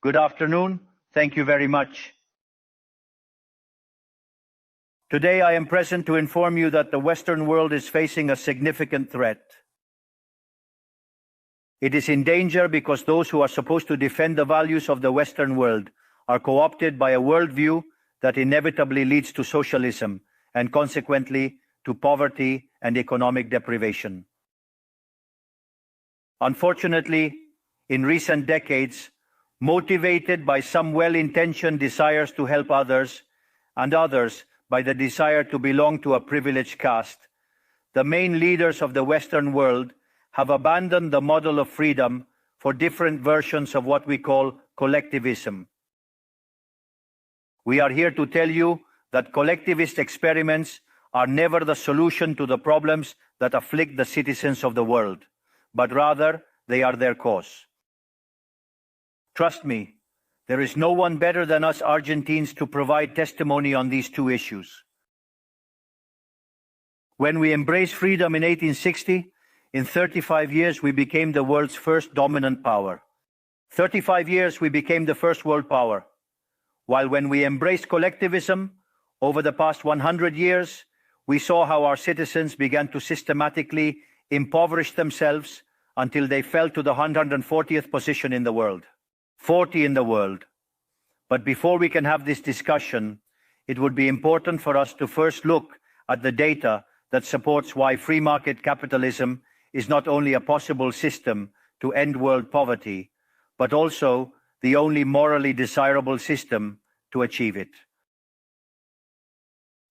Good afternoon. Thank you very much. Today I am present to inform you that the Western world is facing a significant threat. It is in danger because those who are supposed to defend the values of the Western world are co-opted by a worldview that inevitably leads to socialism and consequently to poverty and economic deprivation. Unfortunately, in recent decades, motivated by some well-intentioned desires to help others and others by the desire to belong to a privileged caste, the main leaders of the Western world have abandoned the model of freedom for different versions of what we call collectivism. We are here to tell you that collectivist experiments are never the solution to the problems that afflict the citizens of the world, but rather they are their cause. Trust me, there is no one better than us Argentines to provide testimony on these two issues. When we embraced freedom in 1860, in 35 years we became the world's first dominant power. 35 years we became the first world power. While when we embraced collectivism, over the past 100 years, we saw how our citizens began to systematically impoverish themselves until they fell to the 140th position in the world. 40 in the world. But before we can have this discussion, it would be important for us to first look at the data that supports why free market capitalism is not only a possible system to end world poverty, but also the only morally desirable system to achieve it.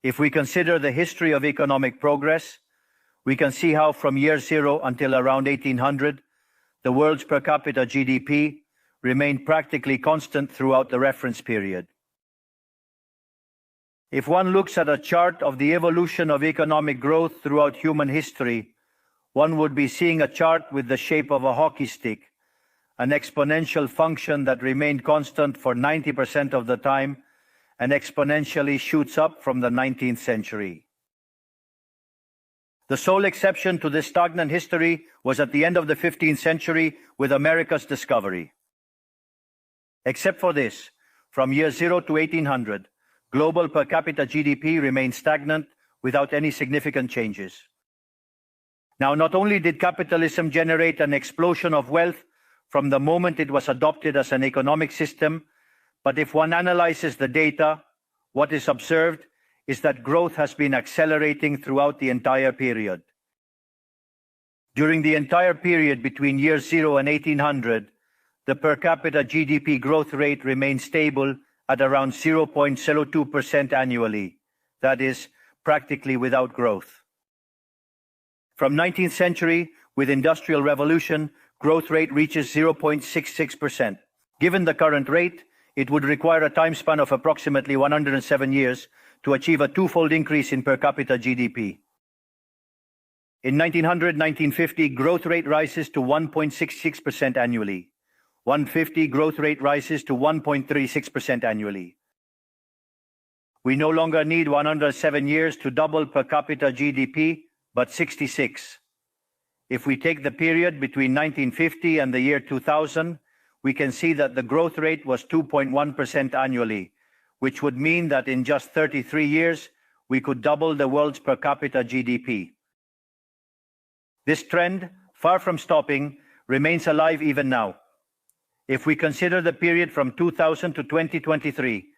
If we consider the history of economic progress, we can see how from year zero until around 1800, the world's per capita GDP remained practically constant throughout the reference period. If one looks at a chart of the evolution of economic growth throughout human history, one would be seeing a chart with the shape of a hockey stick, an exponential function that remained constant for 90% of the time and exponentially shoots up from the 19th century. The sole exception to this stagnant history was at the end of the 15th century with America's discovery. Except for this, from year 0 to 1800, global per capita GDP remained stagnant without any significant changes. Now, not only did capitalism generate an explosion of wealth from the moment it was adopted as an economic system, but if one analyzes the data, what is observed is that growth has been accelerating throughout the entire period. During the entire period between year 0 and 1800, the per capita GDP growth rate remained stable at around 0.02% annually, that is, practically without growth. From 19th century, with Industrial Revolution, growth rate reaches 0.66%. Given the current rate, it would require a time span of approximately 107 years to achieve a twofold increase in per capita GDP. In 1900-1950, growth rate rises to 1.66% annually. 150 growth rate rises to 1.36% annually. We no longer need 107 years to double per capita GDP, but 66. If we take the period between 1950 and the year 2000, we can see that the growth rate was 2.1% annually, which would mean that in just 33 years, we could double the world's per capita GDP. This trend, far from stopping, remains alive even now. If we consider the period from 2000 to 2023,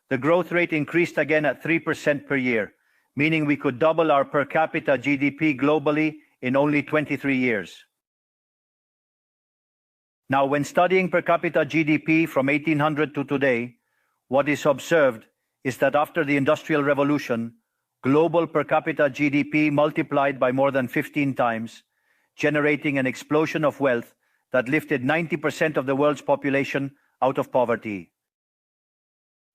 the growth rate increased again at 3% per year, meaning we could double our per capita GDP globally in only 23 years. Now, when studying per capita GDP from 1800 to today, what is observed is that after the Industrial Revolution, global per capita GDP multiplied by more than 15 times, generating an explosion of wealth that lifted 90% of the world's population out of poverty.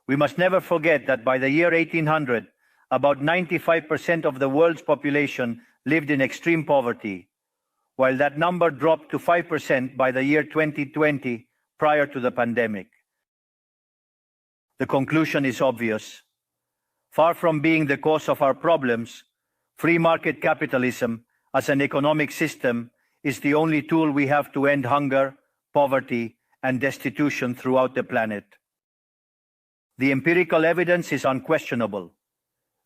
We must never forget that by the year 1800, about 95% of the world's population lived in extreme poverty, while that number dropped to 5% by the year 2020, prior to the pandemic. The conclusion is obvious. Far from being the cause of our problems, free market capitalism as an economic system is the only tool we have to end hunger, poverty, and destitution throughout the planet. The empirical evidence is unquestionable.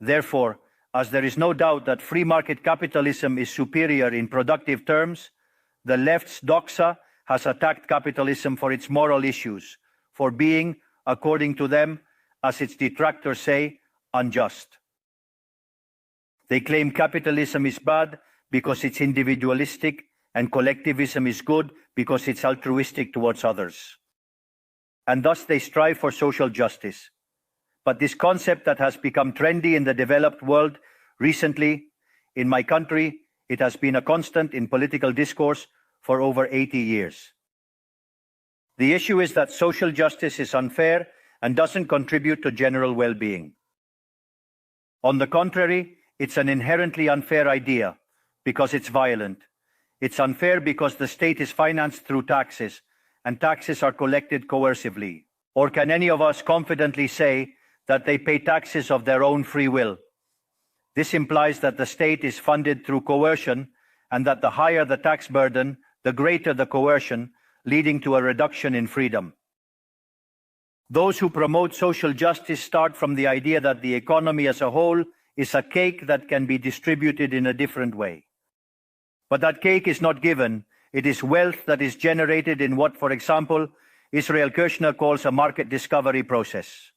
Therefore, as there is no doubt that free market capitalism is superior in productive terms, the left's doxa has attacked capitalism for its moral issues, for being, according to them, as its detractors say, unjust. They claim capitalism is bad because it's individualistic and collectivism is good because it's altruistic towards others. And thus they strive for social justice. But this concept that has become trendy in the developed world recently, in my country, it has been a constant in political discourse for over 80 years. The issue is that social justice is unfair and doesn't contribute to general well-being. On the contrary, it's an inherently unfair idea because it's violent. It's unfair because the state is financed through taxes, and taxes are collected coercively. Or can any of us confidently say that they pay taxes of their own free will? This implies that the state is funded through coercion, and that the higher the tax burden, the greater the coercion, leading to a reduction in freedom. Those who promote social justice start from the idea that the economy as a whole is a cake that can be distributed in a different way. But that cake is not given. It is wealth that is generated in what, for example, Israel Kirzner calls a market discovery process.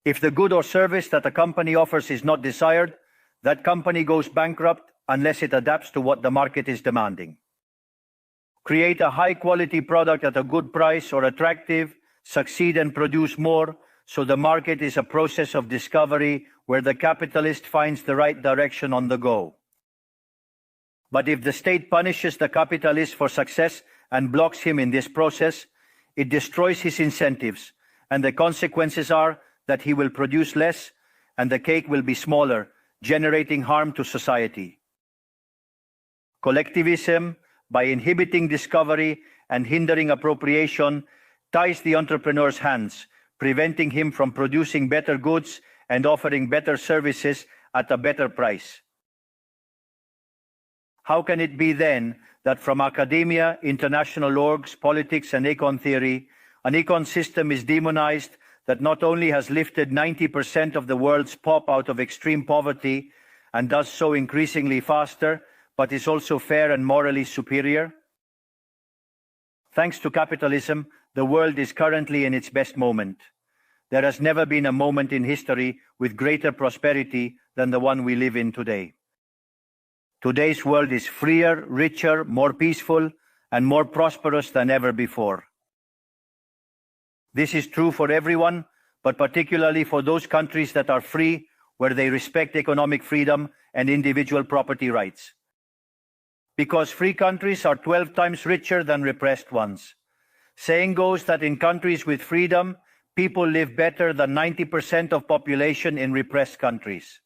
If the good or service that a company offers is not desired, that company goes bankrupt unless it adapts to what the market is demanding. Create a high-quality product at a good price or attractive, succeed and produce more, so the market is a process of discovery where the capitalist finds the right direction on the go. But if the state punishes the capitalist for success and blocks him in this process, it destroys his incentives, and the consequences are that he will produce less and the cake will be smaller, generating harm to society. Collectivism, by inhibiting discovery and hindering appropriation, ties the entrepreneur's hands, preventing him from producing better goods and offering better services at a better price. How can it be then that from academia, international orgs, politics and econ theory, an econ system is demonized that not only has lifted 90% of the world's pop out of extreme poverty and does so increasingly faster, but is also fair and morally superior? Thanks to capitalism, the world is currently in its best moment. There has never been a moment in history with greater prosperity than the one we live in today. Today's world is freer, richer, more peaceful, and more prosperous than ever before. This is true for everyone, but particularly for those countries that are free, where they respect economic freedom and individual property rights. Because free countries are 12 times richer than repressed ones. Saying goes that in countries with freedom, people live better than 90% of population in repressed countries.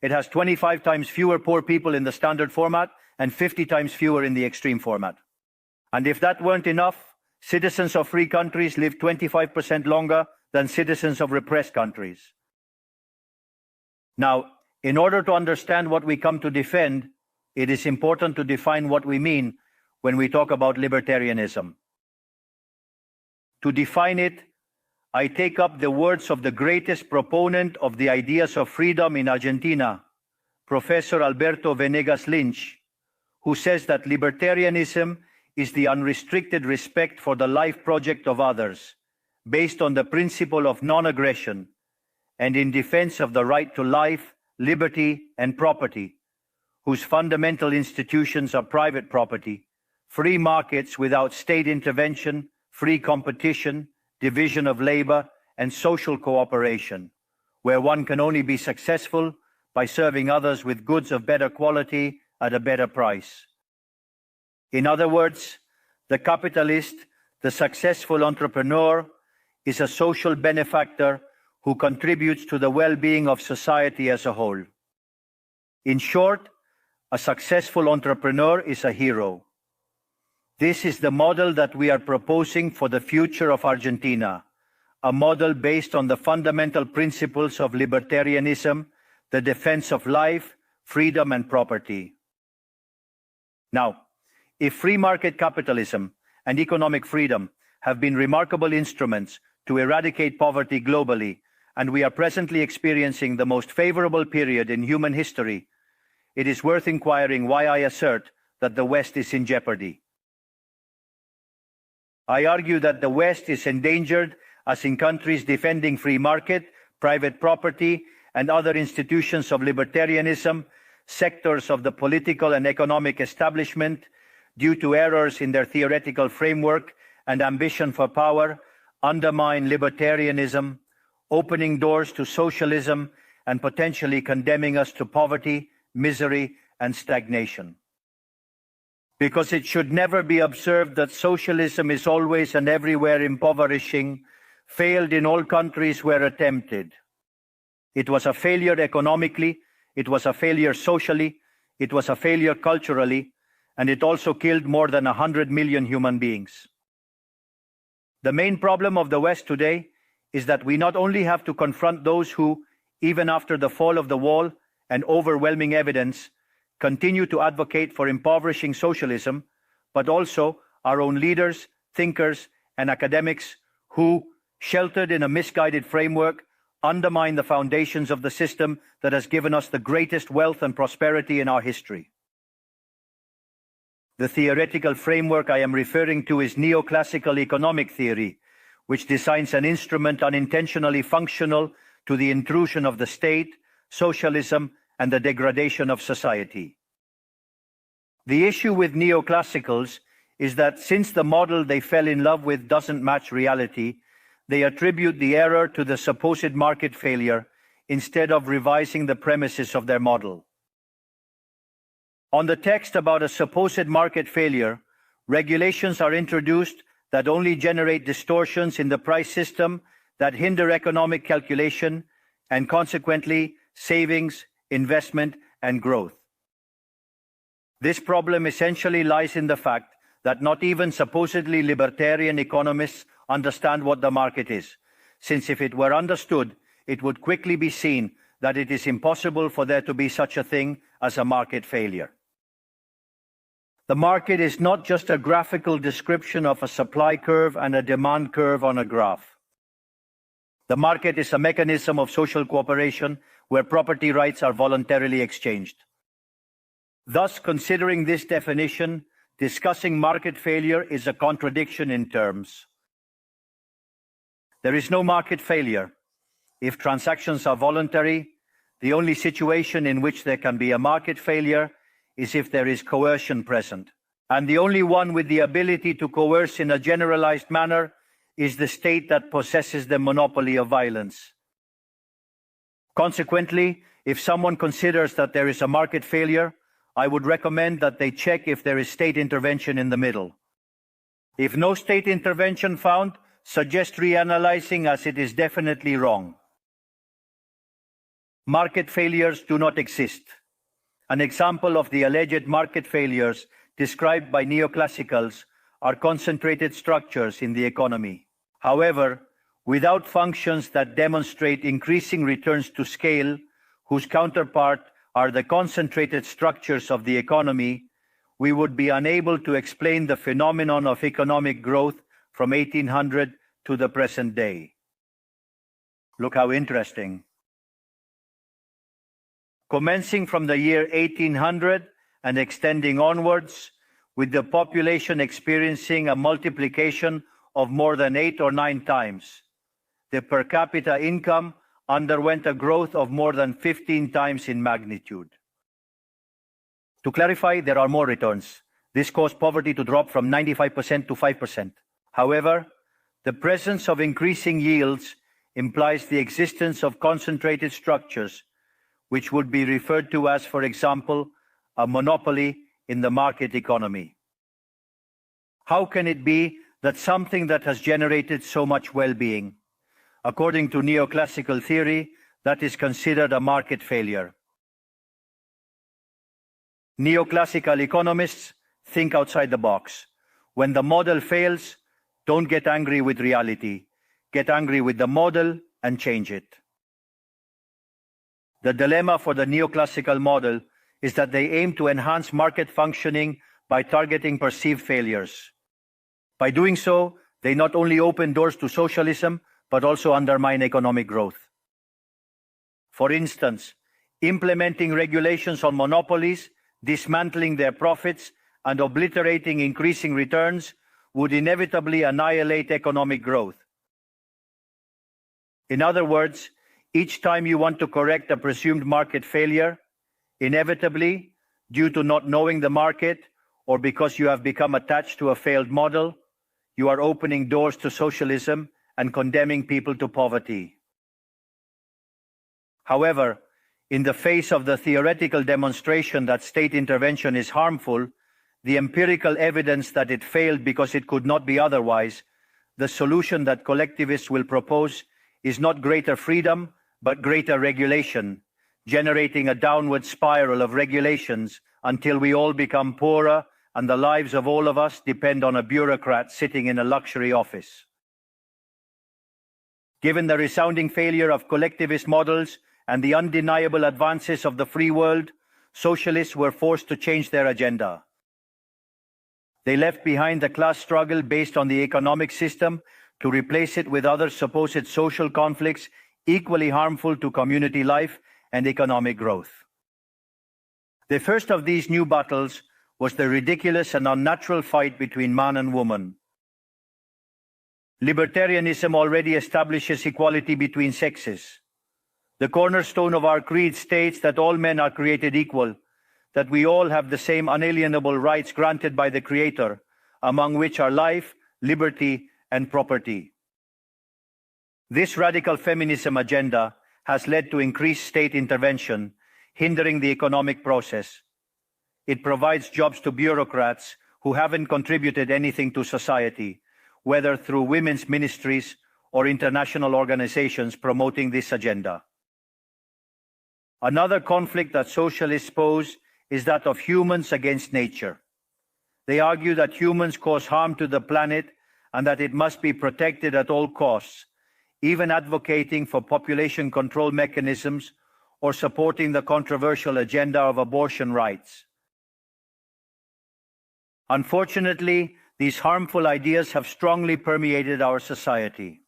It has 25 times fewer poor people in the standard format and 50 times fewer in the extreme format. And if that weren't enough, citizens of free countries live 25% longer than citizens of repressed countries. Now, in order to understand what we come to defend, it is important to define what we mean when we talk about libertarianism. To define it, I take up the words of the greatest proponent of the ideas of freedom in Argentina, Professor Alberto Venegas Lynch, who says that libertarianism is the unrestricted respect for the life project of others, based on the principle of non-aggression, and in defense of the right to life, liberty, and property, whose fundamental institutions are private property, free markets without state intervention, free competition, division of labor, and social cooperation, where one can only be successful by serving others with goods of better quality at a better price. In other words, the capitalist, the successful entrepreneur, is a social benefactor who contributes to the well-being of society as a whole. In short, a successful entrepreneur is a hero. This is the model that we are proposing for the future of Argentina, a model based on the fundamental principles of libertarianism, the defense of life, freedom, and property. Now, if free market capitalism and economic freedom have been remarkable instruments to eradicate poverty globally, and we are presently experiencing the most favorable period in human history, it is worth inquiring why I assert that the West is in jeopardy. I argue that the West is endangered as in countries defending free market, private property, and other institutions of libertarianism, sectors of the political and economic establishment, due to errors in their theoretical framework and ambition for power, undermine libertarianism, opening doors to socialism and potentially condemning us to poverty, misery, and stagnation. Because it should never be observed that socialism is always and everywhere impoverishing, failed in all countries where attempted. It was a failure economically, it was a failure socially, it was a failure culturally, and it also killed more than 100 million human beings. The main problem of the West today is that we not only have to confront those who, even after the fall of the wall and overwhelming evidence, continue to advocate for impoverishing socialism, but also our own leaders, thinkers, and academics who, sheltered in a misguided framework, undermine the foundations of the system that has given us the greatest wealth and prosperity in our history. The theoretical framework I am referring to is neoclassical economic theory, which designs an instrument unintentionally functional to the intrusion of the state, socialism, and the degradation of society. The issue with neoclassicals is that since the model they fell in love with doesn't match reality, they attribute the error to the supposed market failure instead of revising the premises of their model. On the text about a supposed market failure, regulations are introduced that only generate distortions in the price system that hinder economic calculation and consequently savings, investment, and growth. This problem essentially lies in the fact that not even supposedly libertarian economists understand what the market is, since if it were understood, it would quickly be seen that it is impossible for there to be such a thing as a market failure. The market is not just a graphical description of a supply curve and a demand curve on a graph. The market is a mechanism of social cooperation where property rights are voluntarily exchanged. Thus, considering this definition, discussing market failure is a contradiction in terms. There is no market failure. If transactions are voluntary, the only situation in which there can be a market failure is if there is coercion present. And the only one with the ability to coerce in a generalized manner is the state that possesses the monopoly of violence. Consequently, if someone considers that there is a market failure, I would recommend that they check if there is state intervention in the middle. If no state intervention found, suggest reanalyzing as it is definitely wrong. Market failures do not exist. An example of the alleged market failures described by neoclassicals are concentrated structures in the economy. However, without functions that demonstrate increasing returns to scale, whose counterpart are the concentrated structures of the economy, we would be unable to explain the phenomenon of economic growth from 1800 to the present day. Look how interesting. Commencing from the year 1800 and extending onwards, with the population experiencing a multiplication of more than 8 or 9 times, the per capita income underwent a growth of more than 15 times in magnitude. To clarify, there are more returns. This caused poverty to drop from 95% to 5%. However, the presence of increasing yields implies the existence of concentrated structures, which would be referred to as, for example, a monopoly in the market economy. How can it be that something that has generated so much well-being, according to neoclassical theory, that is considered a market failure? Neoclassical economists think outside the box. When the model fails, don't get angry with reality. Get angry with the model and change it. The dilemma for the neoclassical model is that they aim to enhance market functioning by targeting perceived failures. By doing so, they not only open doors to socialism, but also undermine economic growth. For instance, implementing regulations on monopolies, dismantling their profits, and obliterating increasing returns would inevitably annihilate economic growth. In other words, each time you want to correct a presumed market failure, inevitably, due to not knowing the market or because you have become attached to a failed model, you are opening doors to socialism and condemning people to poverty. However, in the face of the theoretical demonstration that state intervention is harmful, the empirical evidence that it failed because it could not be otherwise, the solution that collectivists will propose is not greater freedom, but greater regulation, generating a downward spiral of regulations until we all become poorer and the lives of all of us depend on a bureaucrat sitting in a luxury office. Given the resounding failure of collectivist models and the undeniable advances of the free world, socialists were forced to change their agenda. They left behind the class struggle based on the economic system to replace it with other supposed social conflicts equally harmful to community life and economic growth. The first of these new battles was the ridiculous and unnatural fight between man and woman. Libertarianism already establishes equality between sexes. The cornerstone of our creed states that all men are created equal, that we all have the same unalienable rights granted by the Creator, among which are life, liberty, and property. This radical feminism agenda has led to increased state intervention, hindering the economic process. It provides jobs to bureaucrats who haven't contributed anything to society, whether through women's ministries or international organizations promoting this agenda. Another conflict that socialists pose is that of humans against nature. They argue that humans cause harm to the planet and that it must be protected at all costs, even advocating for population control mechanisms or supporting the controversial agenda of abortion rights. Unfortunately, these harmful ideas have strongly permeated our society.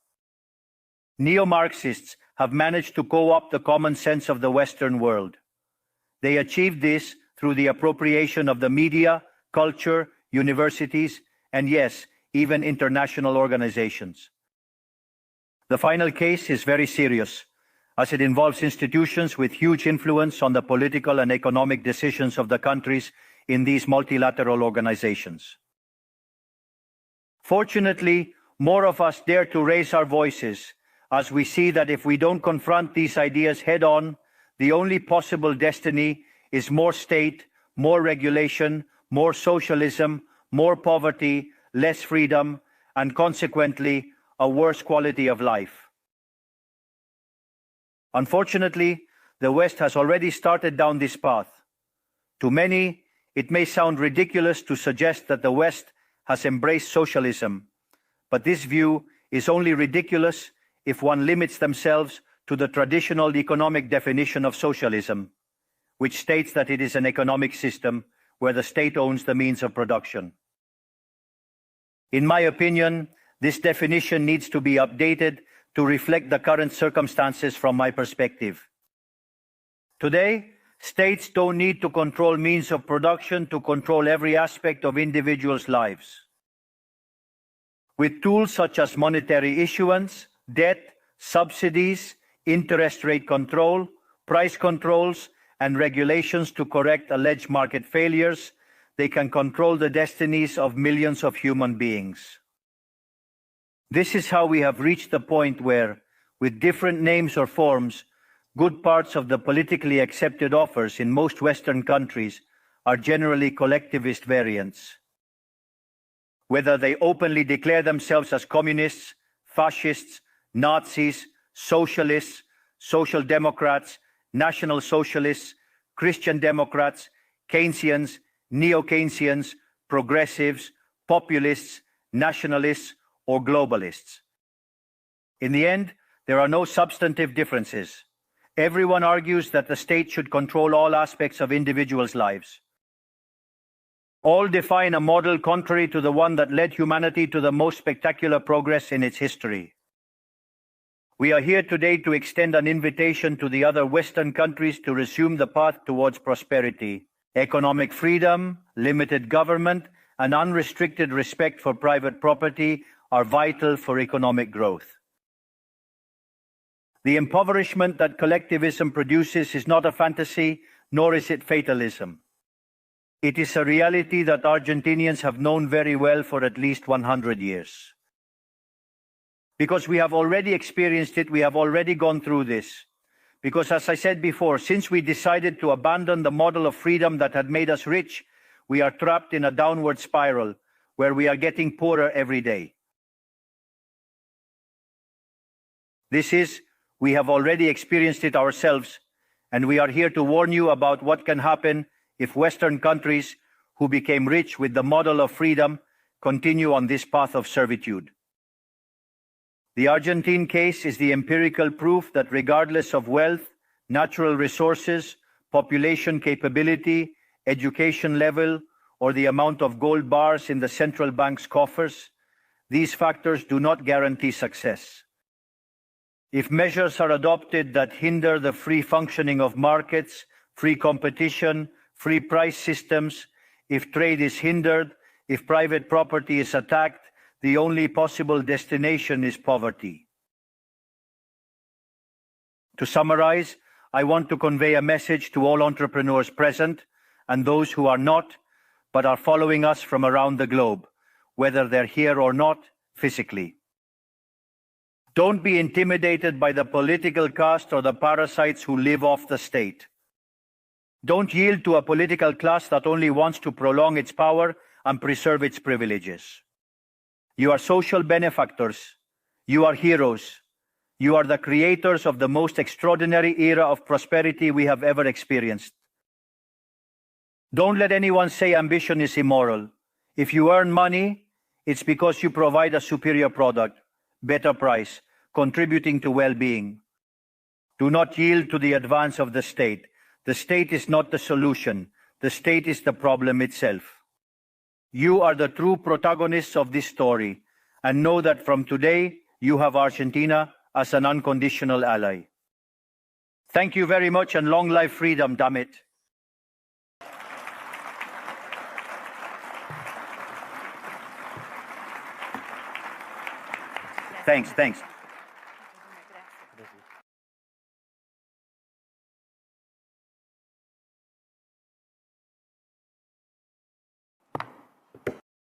Neo-Marxists have managed to co-opt the common sense of the Western world. They achieved this through the appropriation of the media, culture, universities, and yes, even international organizations. The final case is very serious, as it involves institutions with huge influence on the political and economic decisions of the countries in these multilateral organizations. Fortunately, more of us dare to raise our voices, as we see that if we don't confront these ideas head-on, the only possible destiny is more state, more regulation, more socialism, more poverty, less freedom, and consequently, a worse quality of life. Unfortunately, the West has already started down this path. To many, it may sound ridiculous to suggest that the West has embraced socialism, but this view is only ridiculous if one limits themselves to the traditional economic definition of socialism, which states that it is an economic system where the state owns the means of production. In my opinion, this definition needs to be updated to reflect the current circumstances from my perspective. Today, states don't need to control means of production to control every aspect of individuals' lives. With tools such as monetary issuance, debt, subsidies, interest rate control, price controls, and regulations to correct alleged market failures, they can control the destinies of millions of human beings. This is how we have reached the point where, with different names or forms, good parts of the politically accepted offers in most Western countries are generally collectivist variants. Whether they openly declare themselves as communists, fascists, Nazis, socialists, social democrats, national socialists, Christian Democrats, Keynesians, neo-Keynesians, progressives, populists, nationalists, or globalists. In the end, there are no substantive differences. Everyone argues that the state should control all aspects of individuals' lives. All define a model contrary to the one that led humanity to the most spectacular progress in its history. We are here today to extend an invitation to the other Western countries to resume the path towards prosperity. Economic freedom, limited government, and unrestricted respect for private property are vital for economic growth. The impoverishment that collectivism produces is not a fantasy, nor is it fatalism. It is a reality that Argentinians have known very well for at least 100 years. Because we have already experienced it, we have already gone through this. Because as I said before, since we decided to abandon the model of freedom that had made us rich, we are trapped in a downward spiral where we are getting poorer every day. We have already experienced it ourselves, and we are here to warn you about what can happen if Western countries who became rich with the model of freedom continue on this path of servitude. The Argentine case is the empirical proof that regardless of wealth, natural resources, population capability, education level, or the amount of gold bars in the central bank's coffers, these factors do not guarantee success. If measures are adopted that hinder the free functioning of markets, free competition, free price systems, if trade is hindered, if private property is attacked, the only possible destination is poverty. To summarize, I want to convey a message to all entrepreneurs present and those who are not, but are following us from around the globe, whether they're here or not physically. Don't be intimidated by the political caste or the parasites who live off the state. Don't yield to a political class that only wants to prolong its power and preserve its privileges. You are social benefactors. You are heroes. You are the creators of the most extraordinary era of prosperity we have ever experienced. Don't let anyone say ambition is immoral. If you earn money, it's because you provide a superior product, better price, contributing to well-being. Do not yield to the advance of the state. The state is not the solution. The state is the problem itself. You are the true protagonists of this story, and know that from today you have Argentina as an unconditional ally. Thank you very much, and long life freedom, damn it. Thanks.